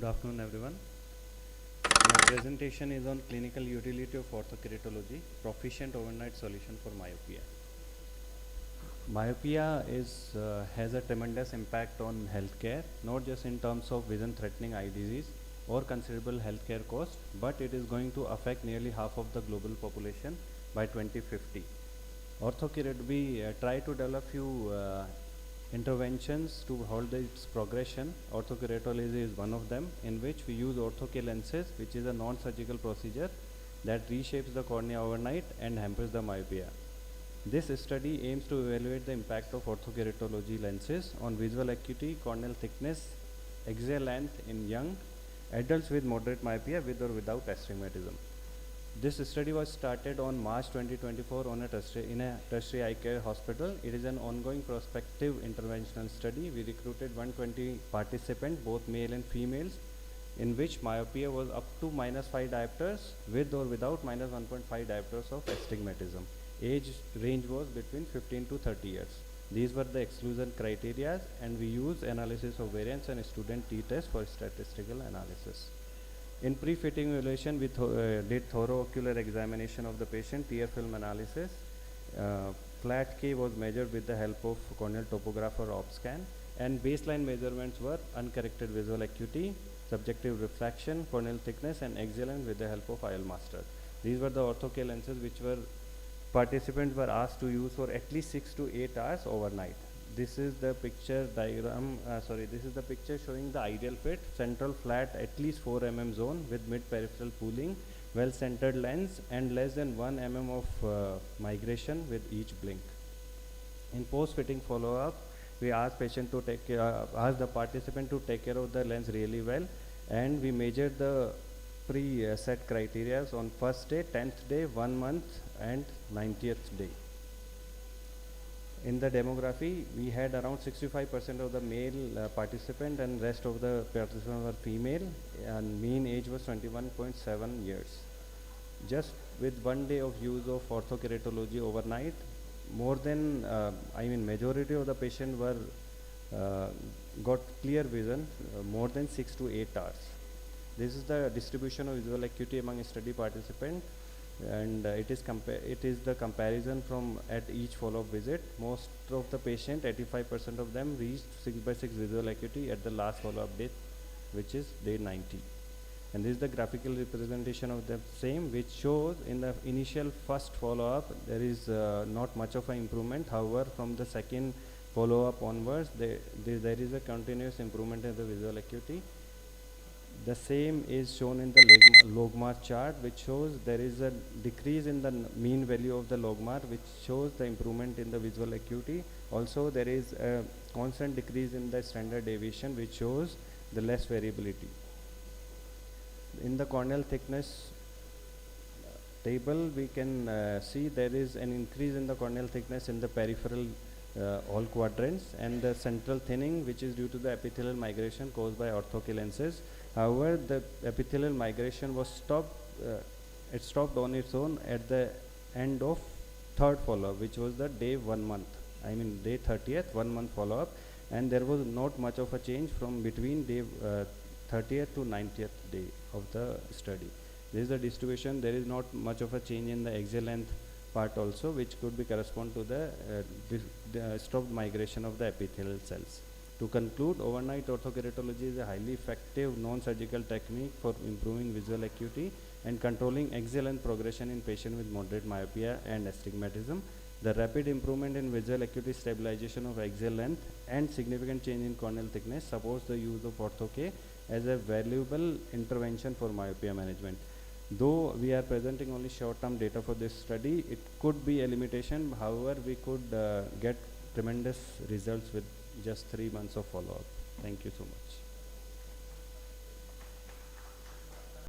Good afternoon, everyone. My presentation is on clinical utility of orthokeratology, proficient overnight solution for myopia. Myopia has a tremendous impact on healthcare, not just in terms of vision-threatening eye disease or considerable healthcare cost, but it is going to affect nearly half of the global population by 2050. We try to develop few interventions to halt its progression. Orthokeratology is one of them, in which we use ortho-K lenses, which is a non-surgical procedure that reshapes the cornea overnight and hampers the myopia. This study aims to evaluate the impact of orthokeratology lenses on visual acuity, corneal thickness, axial length in young adults with moderate myopia with or without astigmatism. This study was started on March 2024 in a tertiary eye care hospital. It is an ongoing prospective interventional study. We recruited 120 participants, both male and females, in which myopia was up to -5 diopters with or without -1.5 diopters of astigmatism. Age range was between 15 to 30 years. These were the exclusion criteria, and we use analysis of variance and student t-test for statistical analysis. In pre-fitting evaluation, we did thorough ocular examination of the patient, tear film analysis. Flat K was measured with the help of corneal topograph or op scan, and baseline measurements were uncorrected visual acuity, subjective refraction, corneal thickness, and axial length with the help of IL master. These were the ortho-K lenses which participants were asked to use for at least 6 to 8 hours overnight. This is the picture this is the picture showing the ideal fit, central flat at least 4 mm zone with mid-peripheral pooling, well-centered lens, and less than 1 mm of migration with each blink. In post-fitting follow-up, we asked the participant to take care of the lens really well, and we measured the pre-set criteria on first day, 10th day, 1 month, and 90th day. In the demography, we had around 65% of the male participant, and rest of the participants were female, and mean age was 21.7 years. Just with 1 day of use of orthokeratology overnight, majority of the patients got clear vision more than 6 to 8 hours. This is the distribution of visual acuity among study participants, and it is the comparison from at each follow-up visit. Most of the patient, 85% of them, reached 6/6 visual acuity at the last follow-up date, which is day 90. And this is the graphical representation of the same, which shows in the initial first follow-up there is not much of an improvement. However, from the second follow-up onwards, there is a continuous improvement in the visual acuity. The same is shown in the logmar chart, which shows there is a decrease in the mean value of the logmar, which shows the improvement in the visual acuity. Also, there is a constant decrease in the standard deviation, which shows the less variability. In the corneal thickness table, we can see there is an increase in the corneal thickness in the peripheral all quadrants, and the central thinning, which is due to the epithelial migration caused by ortho-K lenses. However, the epithelial migration was stopped. It stopped on its own at the end of third follow-up, which was the day 1 month. Day 30th, 1 month follow-up, and there was not much of a change from between day 30th to 90th day of the study. This is the distribution. There is not much of a change in the axial length part also, which could be correspond to the stopped migration of the epithelial cells. To conclude, overnight orthokeratology is a highly effective non-surgical technique for improving visual acuity and controlling axial length progression in patients with moderate myopia and astigmatism. The rapid improvement in visual acuity, stabilization of axial length, and significant change in corneal thickness supports the use of ortho-K as a valuable intervention for myopia management. Though we are presenting only short-term data for this study, it could be a limitation. However, we could get tremendous results with just 3 months of follow-up. Thank you so much.